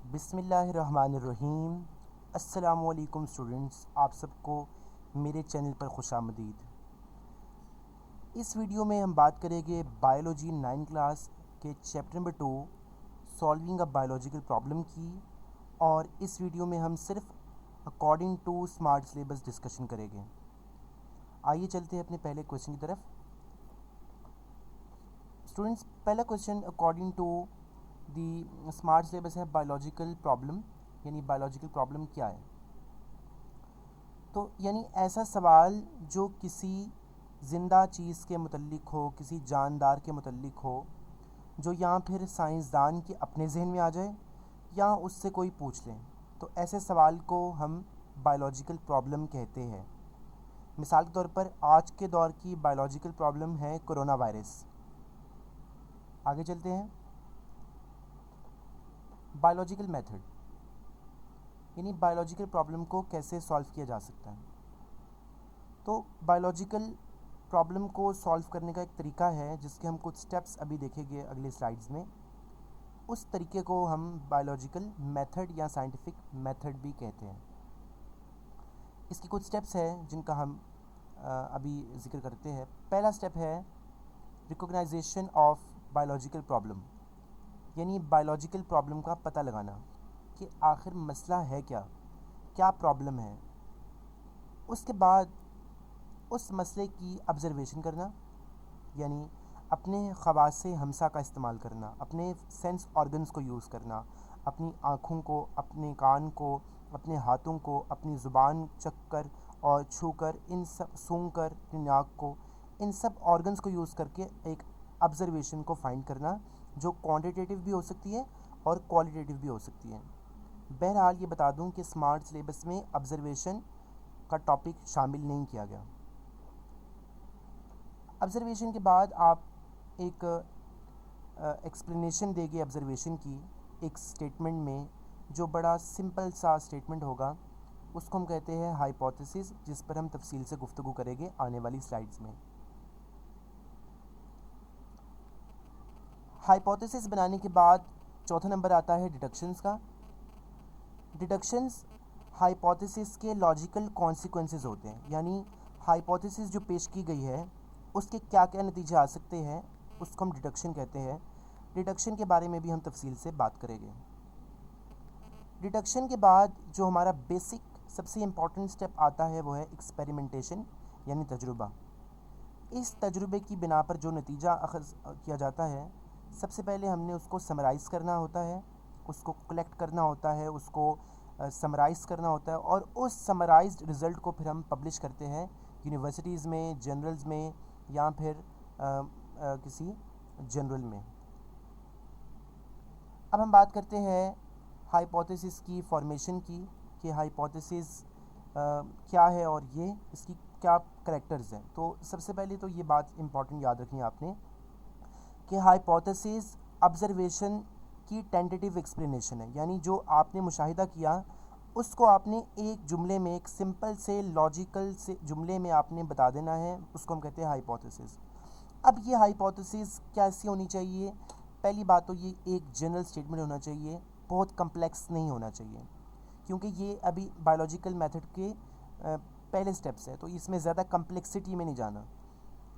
बिस्मिल्लाहिर्रहमानिर्रहीम। अस्सलामुअलैकुम स्टूडेंट्स, आप सबको मेरे चैनल पर खुशामदीद। इस वीडियो में हम बात करेंगे बायोलॉजी 9 क्लास के chapter number 2 solving a biological problem की। और इस वीडियो में हम सिर्फ according to smart syllabus discussion करेंगे। आइए चलते हैं अपने पहले क्वेश्चन की तरफ। स्टूडेंट्स, पहला question according to the smart syllabus है बायोलॉजिकल प्रॉब्लम, यानी बायोलॉजिकल प्रॉब्लम क्या है। तो यानी ऐसा सवाल जो किसी ज़िंदा चीज़ के मुतल्लिक हो, किसी जानदार के मुतल्लिक हो, जो या फिर साइंसदान के अपने जहन में आ जाए या उससे कोई पूछ लें, तो ऐसे सवाल को हम बायोलॉजिकल प्रॉब्लम कहते हैं। मिसाल के तौर पर आज के दौर की बायोलॉजिकल प्रॉब्लम है कोरोना वायरस। आगे चलते हैं। बायोलॉजिकल मेथड, यानी बायोलॉजिकल प्रॉब्लम को कैसे सॉल्व किया जा सकता है। तो बायोलॉजिकल प्रॉब्लम को सॉल्व करने का एक तरीका है जिसके हम कुछ स्टेप्स अभी देखेंगे अगले स्लाइड्स में। उस तरीके को हम बायोलॉजिकल मेथड या साइंटिफिक मेथड भी कहते हैं। इसके कुछ स्टेप्स हैं जिनका हम अभी जिक्र करते हैं। पहला स्टेप है रिकॉग्नाइजेशन ऑफ बायोलॉजिकल प्रॉब्लम, यानी बायोलॉजिकल प्रॉब्लम का पता लगाना कि आखिर मसला है क्या, क्या प्रॉब्लम है। उसके बाद उस मसले की ऑब्ज़र्वेशन करना, यानी अपने ख़वासे हमसा का इस्तेमाल करना, अपने सेंस ऑर्गन्स को यूज़ करना, अपनी आँखों को, अपने कान को, अपने हाथों को, अपनी ज़ुबान चख कर और छू कर, इन सब सूंघ कर, अपनी नाक को, इन सब ऑर्गन्स को यूज़ करके एक ऑब्ज़र्वेशन को फाइंड करना, जो क्वांटिटेटिव भी हो सकती है और क्वालिटेटिव भी हो सकती है। बहरहाल ये बता दूं कि स्मार्ट सिलेबस में ऑब्ज़र्वेशन का टॉपिक शामिल नहीं किया गया। ऑब्ज़र्वेशन के बाद आप एक एक्सप्लेनेशन देंगे ऑब्ज़र्वेशन की एक स्टेटमेंट में, जो बड़ा सिंपल सा स्टेटमेंट होगा। उसको हम कहते हैं हाइपोथेसिस, जिस पर हम तफसील से गुफ्तगू करेंगे आने वाली स्लाइड्स में। हाइपोथेसिस बनाने के बाद चौथा नंबर आता है डिडक्शंस का। डिडक्शंस हाइपोथेसिस के लॉजिकल कॉन्सिक्वेंसेस होते हैं, यानी हाइपोथेसिस जो पेश की गई है उसके क्या क्या नतीजे आ सकते हैं, उसको हम डिडक्शन कहते हैं। डिडक्शन के बारे में भी हम तफसील से बात करेंगे। डिडक्शन के बाद जो हमारा बेसिक सबसे इम्पॉर्टेंट स्टेप आता है वो है एक्सपेरिमेंटेशन, यानी तजुर्बा। इस तजुर्बे की बिना पर जो नतीजा अखज़ किया जाता है, सबसे पहले हमने उसको समराइज़ करना होता है, उसको कलेक्ट करना होता है, उसको समराइज़ करना होता है, और उस समराइज्ड रिज़ल्ट को फिर हम पब्लिश करते हैं यूनिवर्सिटीज़ में, जर्नल्स में, या फिर किसी जर्नल में। अब हम बात करते हैं हाइपोथेसिस की फॉर्मेशन की, कि हाइपोथेसिस क्या है और ये इसकी क्या करैक्टर्स हैं। तो सबसे पहले तो ये बात इम्पॉर्टेंट याद रखनी है आपने कि हाइपोथेसिस ऑब्ज़र्वेशन की टेंटेटिव एक्सप्लेनेशन है, यानी जो आपने मुशाहिदा किया उसको आपने एक जुमले में, एक सिंपल से लॉजिकल से जुमले में आपने बता देना है, उसको हम कहते हैं हाइपोथेसिस। अब ये हाइपोथेसिस कैसी होनी चाहिए? पहली बात तो ये एक जनरल स्टेटमेंट होना चाहिए, बहुत कम्प्लेक्स नहीं होना चाहिए, क्योंकि ये अभी बायोलॉजिकल मेथड के पहले स्टेप्स है, तो इसमें ज़्यादा कम्प्लेक्सिटी में नहीं जाना।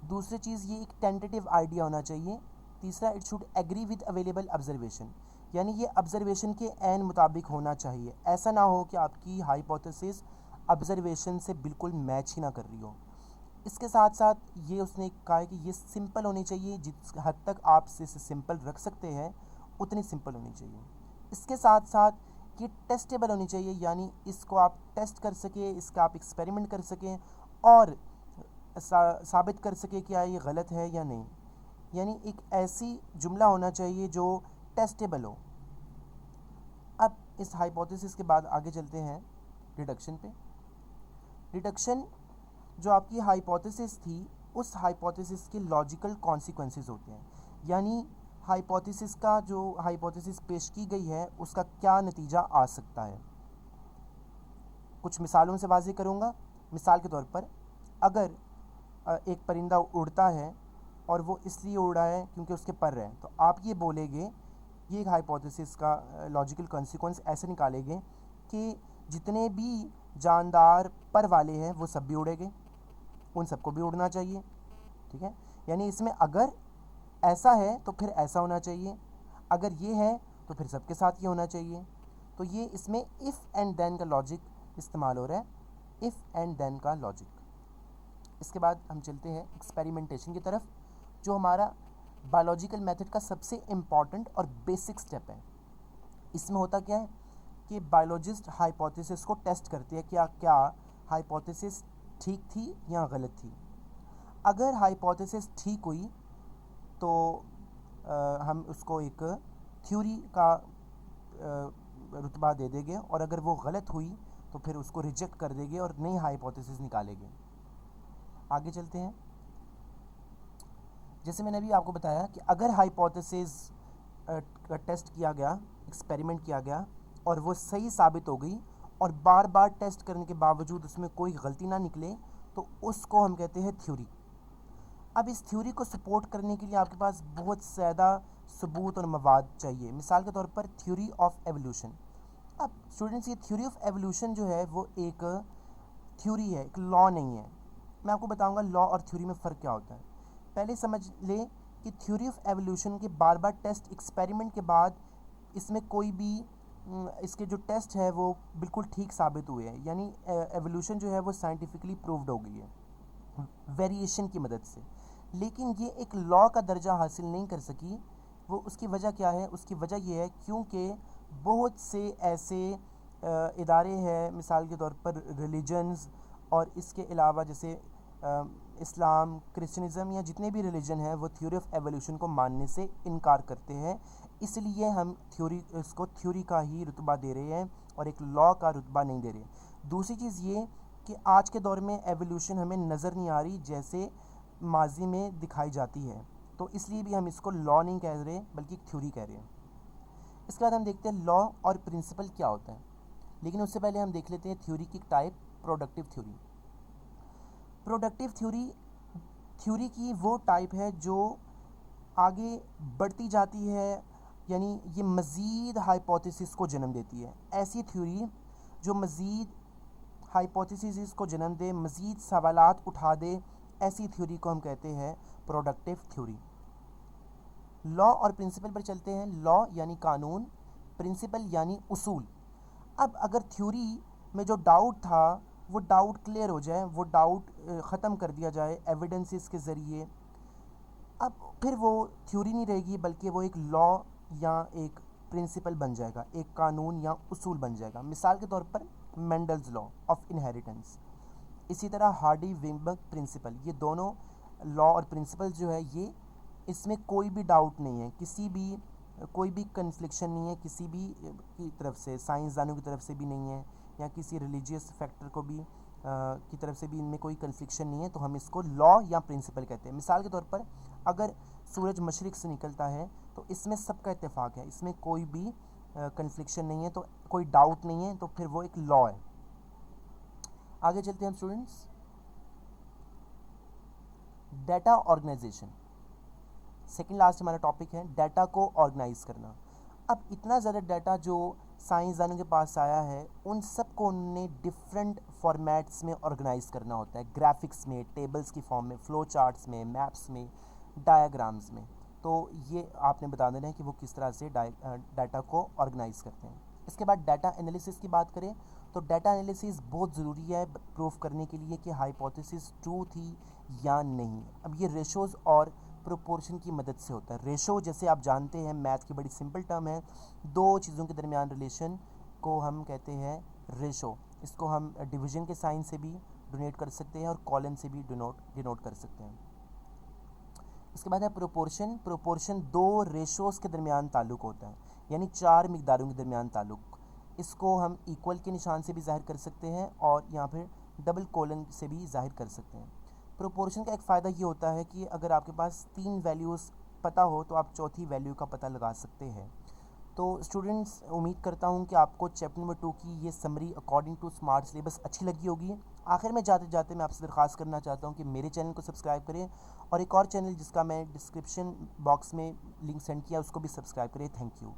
दूसरी चीज़, ये एक टेंटेटिव आइडिया होना चाहिए। तीसरा, it should agree with available observation, यानी ये ऑब्जर्वेशन के ऐन मुताबिक होना चाहिए। ऐसा ना हो कि आपकी हाइपोथेसिस ऑब्जर्वेशन से बिल्कुल मैच ही ना कर रही हो। इसके साथ साथ ये उसने कहा है कि ये सिंपल होनी चाहिए, जिस हद तक आप इसे सिंपल रख सकते हैं उतनी सिंपल होनी चाहिए। इसके साथ साथ ये टेस्टेबल होनी चाहिए, यानी इसको आप टेस्ट कर सकें, इसका आप एक्सपेरिमेंट कर सकें और साबित कर सके क्या ये गलत है या नहीं। यानी एक ऐसी जुमला होना चाहिए जो टेस्टेबल हो। अब इस हाइपोथेसिस के बाद आगे चलते हैं डिडक्शन पे। डिडक्शन जो आपकी हाइपोथेसिस थी, उस हाइपोथेसिस के लॉजिकल कॉन्सिक्वेंसेस होते हैं, यानी हाइपोथेसिस का जो हाइपोथेसिस पेश की गई है उसका क्या नतीजा आ सकता है। कुछ मिसालों से वाज़ेह करूँगा। मिसाल के तौर पर, अगर एक परिंदा उड़ता है और वो इसलिए उड़ रहा है क्योंकि उसके पर हैं, तो आप ये बोलेंगे ये एक हाइपोथेसिस का लॉजिकल कॉन्सिक्वेंस ऐसे निकालेंगे कि जितने भी जानदार पर वाले हैं वो सब भी उड़ेंगे, उन सबको भी उड़ना चाहिए, ठीक है। यानी इसमें अगर ऐसा है तो फिर ऐसा होना चाहिए, अगर ये है तो फिर सबके साथ ये होना चाहिए। तो ये इसमें इफ़ एंड देन का लॉजिक इस्तेमाल हो रहा है, इफ़ एंड देन का लॉजिक। इसके बाद हम चलते हैं एक्सपेरिमेंटेशन की तरफ, जो हमारा बायोलॉजिकल मेथड का सबसे इम्पॉर्टेंट और बेसिक स्टेप है। इसमें होता क्या है कि बायोलॉजिस्ट हाइपोथेसिस को टेस्ट करते हैं क्या हाइपोथेसिस ठीक थी या गलत थी। अगर हाइपोथेसिस ठीक हुई तो हम उसको एक थ्योरी का रुतबा दे देंगे, और अगर वो गलत हुई तो फिर उसको रिजेक्ट कर देंगे और नई हाइपोथेसिस निकालेंगे। आगे चलते हैं। जैसे मैंने अभी आपको बताया कि अगर हाइपोथेसिस का टेस्ट किया गया, एक्सपेरिमेंट किया गया और वो सही साबित हो गई और बार बार टेस्ट करने के बावजूद उसमें कोई गलती ना निकले, तो उसको हम कहते हैं थ्योरी। अब इस थ्योरी को सपोर्ट करने के लिए आपके पास बहुत ज़्यादा सबूत और मवाद चाहिए। मिसाल के तौर पर थ्योरी ऑफ एवोल्यूशन। अब स्टूडेंट्स, ये थ्योरी ऑफ एवोल्यूशन जो है वो एक थ्योरी है, एक लॉ नहीं है। मैं आपको बताऊंगा लॉ और थ्योरी में फ़र्क क्या होता है। पहले समझ ले कि थ्योरी ऑफ एवोल्यूशन के बार बार टेस्ट एक्सपेरिमेंट के बाद इसमें कोई भी इसके जो टेस्ट है वो बिल्कुल ठीक साबित हुए हैं, यानी एवोल्यूशन जो है वो साइंटिफिकली प्रूव्ड हो गई है वेरिएशन की मदद से। लेकिन ये एक लॉ का दर्जा हासिल नहीं कर सकी। वो उसकी वजह क्या है? उसकी वजह ये है क्योंकि बहुत से ऐसे इदारे हैं, मिसाल के तौर पर रिलीजन्स और इसके अलावा जैसे इस्लाम, क्रिश्चियनिज़म या जितने भी रिलीजन हैं वो थ्योरी ऑफ एवोल्यूशन को मानने से इनकार करते हैं। इसलिए हम इसको थ्योरी का ही रुतबा दे रहे हैं और एक लॉ का रुतबा नहीं दे रहे। दूसरी चीज़ ये कि आज के दौर में एवोल्यूशन हमें नज़र नहीं आ रही जैसे माजी में दिखाई जाती है, तो इसलिए भी हम इसको लॉ नहीं कह रहे बल्कि थ्योरी कह रहे हैं। इसके बाद हम देखते हैं लॉ और प्रिंसिपल क्या होता है, लेकिन उससे पहले हम देख लेते हैं थ्योरी की type, productive theory. Productive theory की वो टाइप है जो आगे बढ़ती जाती है, यानी ये मज़ीद हाइपोथेसिस को जन्म देती है। ऐसी थ्योरी जो मज़ीद हाइपोथेसिस को जन्म दे, मज़ीद सवालात उठा दे, ऐसी थ्योरी को हम कहते हैं प्रोडक्टिव थ्योरी। लॉ और प्रिंसिपल पर चलते हैं। लॉ यानी कानून, प्रिंसिपल यानी उसूल। अब अगर थ्योरी में जो डाउट था वो डाउट क्लियर हो जाए, वो डाउट ख़त्म कर दिया जाए एविडेंसेस के ज़रिए, अब फिर वो थ्योरी नहीं रहेगी बल्कि वो एक लॉ या एक प्रिंसिपल बन जाएगा, एक कानून या उसूल बन जाएगा। मिसाल के तौर पर मेंडल्स लॉ ऑफ इनहेरिटेंस, इसी तरह हार्डी-वेइनबर्ग प्रिंसिपल। ये दोनों लॉ और प्रिंसिपल जो है ये, इसमें कोई भी डाउट नहीं है, कोई भी कन्फ्लिक्शन नहीं है किसी भी की तरफ से, साइंसदानों की तरफ से भी नहीं है या किसी रिलीजियस फैक्टर को भी की तरफ से भी इनमें कोई कन्फ्लिक्शन नहीं है, तो हम इसको लॉ या प्रिंसिपल कहते हैं। मिसाल के तौर पर अगर सूरज मशरिक़ से निकलता है तो इसमें सबका इत्तेफाक है, इसमें कोई भी कन्फ्लिक्शन नहीं है, तो कोई डाउट नहीं है, तो फिर वो एक लॉ है। आगे चलते हैं हम students. Data organization, second last हमारा टॉपिक है, डाटा को ऑर्गेनाइज करना। अब इतना ज़्यादा डाटा जो साइंसदानों के पास आया है, उन सब को उन्होंने डिफरेंट फॉर्मेट्स में ऑर्गेनाइज करना होता है, ग्राफिक्स में, टेबल्स की फॉर्म में, फ्लो चार्ट्स में, मैप्स में, डायग्राम्स में। तो ये आपने बता देना है कि वो किस तरह से डाटा को ऑर्गेनाइज करते हैं। इसके बाद डाटा एनालिसिस की बात करें तो डाटा एनालिसिस बहुत ज़रूरी है प्रूफ करने के लिए कि हाइपोथेसिस ट्रू थी या नहीं। अब ये रेशोज़ और प्रोपोर्शन की मदद से होता है। रेशो जैसे आप जानते हैं मैथ की बड़ी सिंपल टर्म है, दो चीज़ों के दरमियान रिलेशन को हम कहते हैं रेशो। इसको हम डिवीजन के साइन से भी डोनेट कर सकते हैं और कॉलन से भी डिनोट कर सकते हैं। इसके बाद है प्रोपोर्शन। प्रोपोर्शन दो रेशोज़ के दरमियान ताल्लुक़ होता है, यानी चार मिकदारों के दरमियान ताल्लुक़। इसको हम इक्वल के निशान से भी ज़ाहिर कर सकते हैं और यहाँ फिर डबल कोलन से भी ज़ाहिर कर सकते हैं। प्रोपोर्शन का एक फ़ायदा ये होता है कि अगर आपके पास 3 वैल्यूज़ पता हो तो आप चौथी वैल्यू का पता लगा सकते हैं। तो स्टूडेंट्स, उम्मीद करता हूँ कि आपको चैप्टर नंबर 2 की ये summary according to smart syllabus अच्छी लगी होगी। आखिर में जाते जाते मैं आपसे दरख्वास्त करना चाहता हूँ कि मेरे चैनल को सब्सक्राइब करें और एक और चैनल जिसका मैं डिस्क्रिप्शन बॉक्स में लिंक सेंड किया उसको भी सब्सक्राइब करें। Thank you.